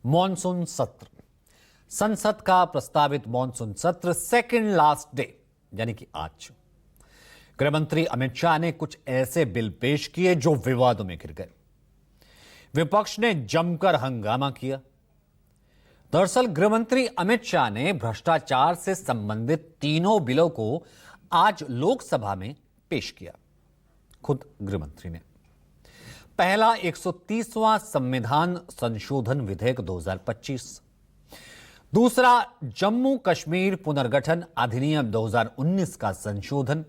Monsoon सत्र। संसद का प्रस्तावित मॉनसून सत्र सेकंड लास्ट डे यानी कि आज गृहमंत्री अमित शाह ने कुछ ऐसे बिल पेश किए जो विवादों में घिर गए। विपक्ष ने जमकर हंगामा किया। दरअसल गृहमंत्री अमित शाह ने भ्रष्टाचार से संबंधित तीनों बिलों को आज लोकसभा में पेश किया। खुद गृहमंत्री ने पहला 130वां संविधान संशोधन विधेयक 2025, दूसरा जम्मू कश्मीर पुनर्गठन अधिनियम 2019 का संशोधन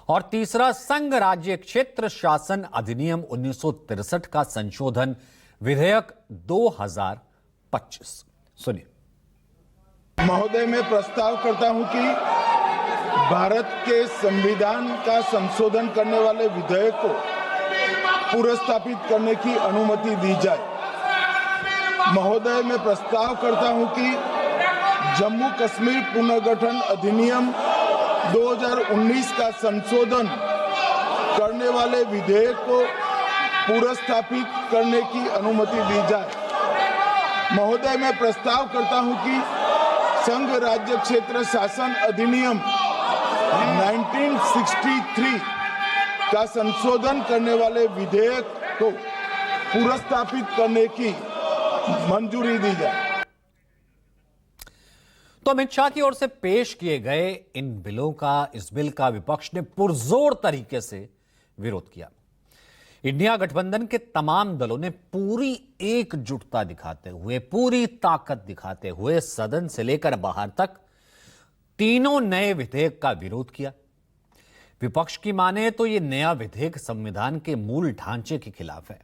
और तीसरा संघ राज्य क्षेत्र शासन अधिनियम 1963 का संशोधन विधेयक 2025। सुनिए। महोदय, मैं प्रस्ताव करता हूं कि भारत के संविधान का संशोधन करने वाले विधेयक को पुनर्स्थापित करने की अनुमति दी जाए। महोदय, मैं प्रस्ताव करता हूं कि जम्मू कश्मीर पुनर्गठन अधिनियम 2019 का संशोधन करने वाले विधेयक को पुनर्स्थापित करने की अनुमति दी जाए। महोदय, मैं प्रस्ताव करता हूं कि संघ राज्य क्षेत्र शासन अधिनियम 1963 का संशोधन करने वाले विधेयक को पुनर्स्थापित करने की मंजूरी दी जाए। तो अमित शाह की ओर से पेश किए गए इन बिलों का इस बिल का विपक्ष ने पुरजोर तरीके से विरोध किया। इंडिया गठबंधन के तमाम दलों ने पूरी एकजुटता दिखाते हुए, पूरी ताकत दिखाते हुए सदन से लेकर बाहर तक तीनों नए विधेयक का विरोध किया। विपक्ष की माने तो यह नया विधेयक संविधान के मूल ढांचे के खिलाफ है।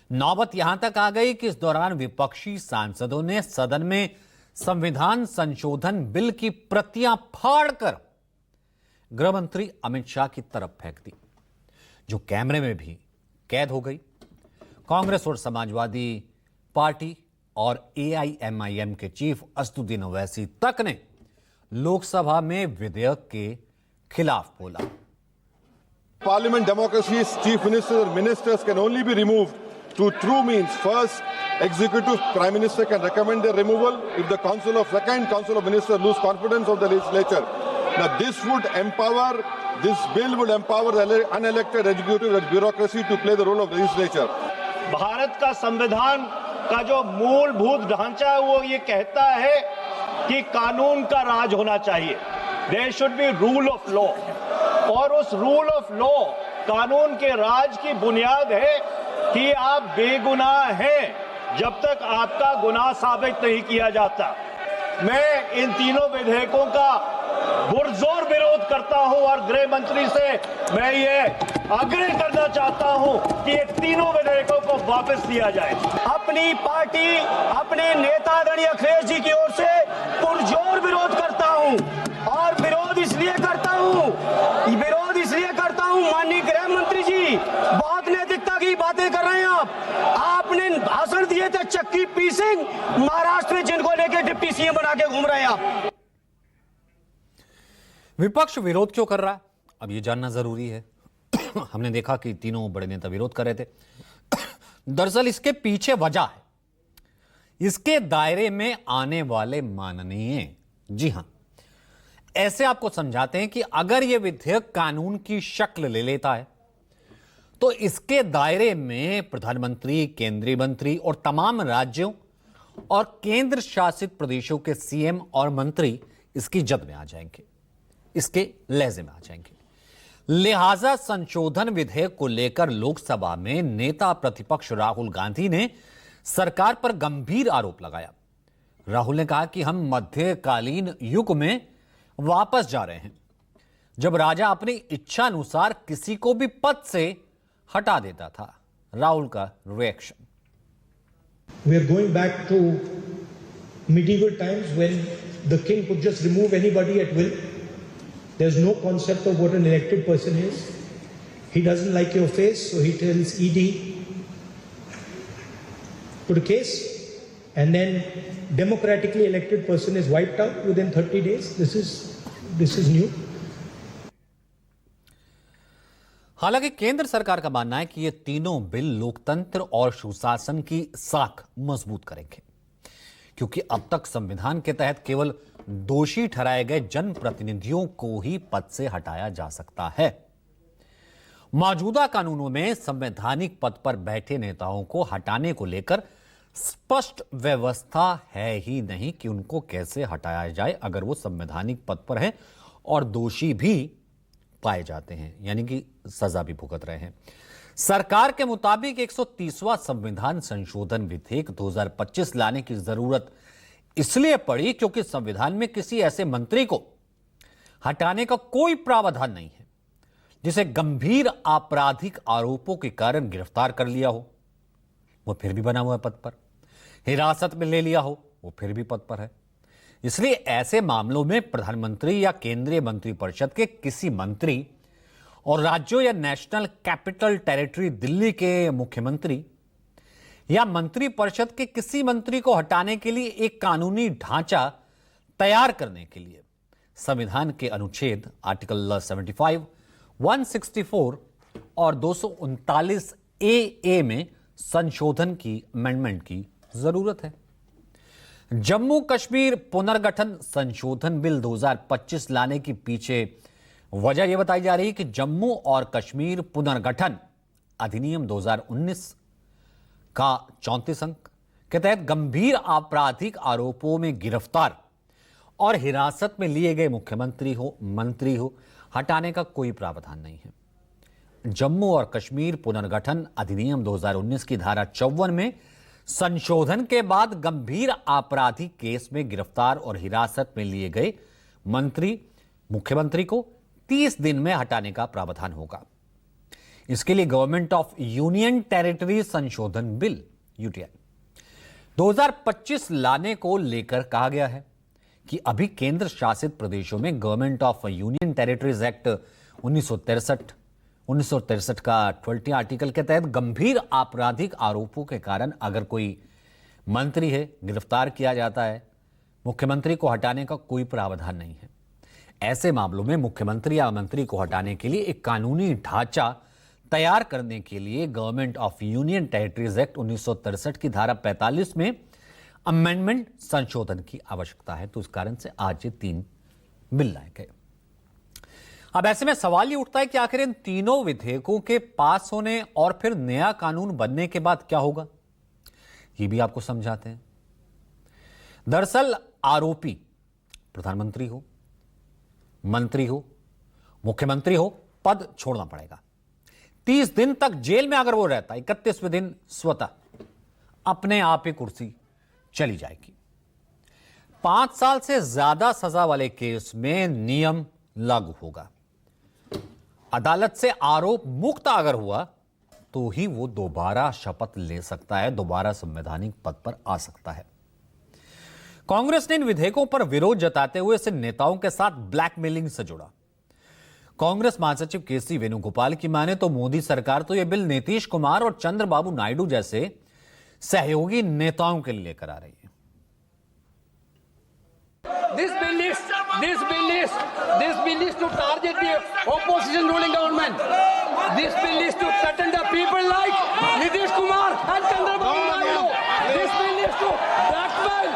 नौबत यहां तक आ गई कि इस दौरान विपक्षी सांसदों ने सदन में संविधान संशोधन बिल की प्रतियां फाड़कर गृहमंत्री अमित शाह की तरफ फेंक दी, जो कैमरे में भी कैद हो गई। कांग्रेस और समाजवादी पार्टी और AIMIM के चीफ असदुद्दीन ओवैसी तक ने लोकसभा में विधेयक के खिलाफ बोला। Parliament democracy's chief ministers and ministers can only be removed through true means. First, executive prime minister can recommend their removal if the second council of ministers lose confidence of the legislature. Now this bill would empower the unelected executive and bureaucracy to play the role of legislature. Bharat का संविधान का जो मूलभूत ढांचा है वो ये कहता है कि कानून का राज होना चाहिए। There should be rule of law, और उस रूल ऑफ लॉ, कानून के राज की बुनियाद है कि आप बेगुनाह हैं जब तक आपका गुनाह साबित नहीं किया जाता। मैं इन तीनों विधेयकों का पुरजोर विरोध करता हूं और गृह मंत्री से मैं ये आग्रह करना चाहता हूं कि ये तीनों विधेयकों को वापस लिया जाए। अपनी पार्टी, अपने नेता आदरणीय अखिलेश जी की ओर से पुरजोर विरोध करता हूं और विरोध इसलिए करता हूं माननीय गृह मंत्री जी, बहुत नैतिकता की बातें कर रहे हैं आपने भाषण दिए थे चक्की पी सिंह, महाराष्ट्र में जिनको लेके डिप्टी सीएम बना के घूम रहे हैं आप। विपक्ष विरोध क्यों कर रहा है, अब यह जानना जरूरी है। हमने देखा कि तीनों बड़े नेता विरोध कर रहे थे। दरअसल इसके पीछे वजह है इसके दायरे में आने वाले माननीय, जी हां, ऐसे आपको समझाते हैं कि अगर यह विधेयक कानून की शक्ल ले लेता है तो इसके दायरे में प्रधानमंत्री, केंद्रीय मंत्री और तमाम राज्यों और केंद्र शासित प्रदेशों के सीएम और मंत्री इसकी जद में आ जाएंगे, इसके लहजे में आ जाएंगे। लिहाजा संशोधन विधेयक को लेकर लोकसभा में नेता प्रतिपक्ष राहुल गांधी ने सरकार पर गंभीर आरोप लगाया। राहुल ने कहा कि हम मध्यकालीन युग में वापस जा रहे हैं, जब राजा अपनी इच्छा अनुसार किसी को भी पद से हटा देता था। राहुल का reaction. We are going back to medieval times when the king could just remove anybody at will. There's no concept of what an elected person is. He doesn't like your face, so he tells ED, put a case, and then democratically elected person is wiped out within 30 days. This is new. हालांकि केंद्र सरकार का मानना है कि ये तीनों bill लोकतंत्र और सुशासन की साख मजबूत करेंगे, क्योंकि अब तक संविधान के तहत केवल दोषी ठहराए गए जनप्रतिनिधियों को ही पद से हटाया जा सकता है। मौजूदा कानूनों में संवैधानिक पद पर बैठे नेताओं को हटाने को लेकर स्पष्ट व्यवस्था है ही नहीं कि उनको कैसे हटाया जाए अगर वो संवैधानिक पद पर हैं और दोषी भी पाए जाते हैं, यानी कि सजा भी भुगत रहे हैं। सरकार के मुताबिक 130वां संविधान संशोधन विधेयक 2025 लाने की जरूरत इसलिए पड़ी क्योंकि संविधान में किसी ऐसे मंत्री को हटाने का कोई प्रावधान नहीं है जिसे गंभीर आपराधिक आरोपों के कारण गिरफ्तार कर लिया हो, वो फिर भी बना हुआ है पद पर, हिरासत में ले लिया हो, वो फिर भी पद पर है। इसलिए ऐसे मामलों में प्रधानमंत्री या केंद्रीय मंत्रिपरिषद के किसी मंत्री और राज्यों या नेशनल कैपिटल टेरिटरी दिल्ली के मुख्यमंत्री या मंत्रिपरिषद के किसी मंत्री को हटाने के लिए एक कानूनी ढांचा तैयार करने के लिए संविधान के अनुच्छेद आर्टिकल 75, 164 और 239 ए में संशोधन की अमेंडमेंट की जरूरत है। जम्मू कश्मीर पुनर्गठन संशोधन बिल 2025 लाने की पीछे वजह यह बताई जा रही है कि जम्मू और कश्मीर पुनर्गठन अधिनियम 2019 का 34 अंक के तहत गंभीर आपराधिक आरोपों में गिरफ्तार और हिरासत में लिए गए मुख्यमंत्री हो, मंत्री हो, हटाने का कोई प्रावधान नहीं है। जम्मू और कश्मीर पुनर्गठन अधिनियम 2019 की धारा 54 में संशोधन के बाद गंभीर आपराधिक केस में गिरफ्तार और हिरासत में लिए गए मंत्री, मुख्यमंत्री को 30 दिन में हटाने का प्रावधान होगा। इसके लिए गवर्नमेंट ऑफ यूनियन टेरिटरी संशोधन बिल यूटीआई 2025 लाने को लेकर कहा गया है कि अभी केंद्र शासित प्रदेशों में government of union territories act 1963 का 20 आर्टिकल के तहत गंभीर आपराधिक आरोपों के कारण अगर कोई मंत्री है, गिरफ्तार किया जाता है, मुख्यमंत्री को हटाने का कोई प्रावधान नहीं है। ऐसे मामलों में मुख्यमंत्री या मंत्री को हटाने के लिए एक कानूनी ढांचा तैयार करने के लिए government of union territories act 1963 की धारा 45 में अमेंडमेंट संशोधन की आवश्यकता है। तो इस कारण से आज ये 3 बिल लाए गए। अब ऐसे में सवाल ये उठता है कि आखिर इन तीनों विधेयकों के पास होने और फिर नया कानून बनने के बाद क्या होगा, ये भी आपको समझाते हैं। दरअसल आरोपी प्रधानमंत्री हो, मंत्री हो, मुख्यमंत्री हो, पद छोड़ना पड़ेगा। 30 दिन तक जेल में अगर वो रहता, 31वें दिन स्वतः अपने आप ही कुर्सी चली जाएगी। 5 साल से ज्यादा सजा वाले केस में नियम लागू होगा। अदालत से आरोप मुक्त अगर हुआ तो ही वो दोबारा शपथ ले सकता है, दोबारा संवैधानिक पद पर आ सकता है। कांग्रेस ने इन विधेयकों पर विरोध जताते हुए इसे नेताओं के साथ ब्लैकमेलिंग से जोड़ा। कांग्रेस महासचिव केसी वेणुगोपाल की माने तो मोदी सरकार तो यह बिल नीतीश कुमार और चंद्रबाबू नायडू जैसे सहयोगी नेताओं के लिए लेकर आ रही है। This bill is to target the opposition ruling government. This bill is to threaten the people like Nitish Kumar and Chandrababu Naidu. This bill is to blackmail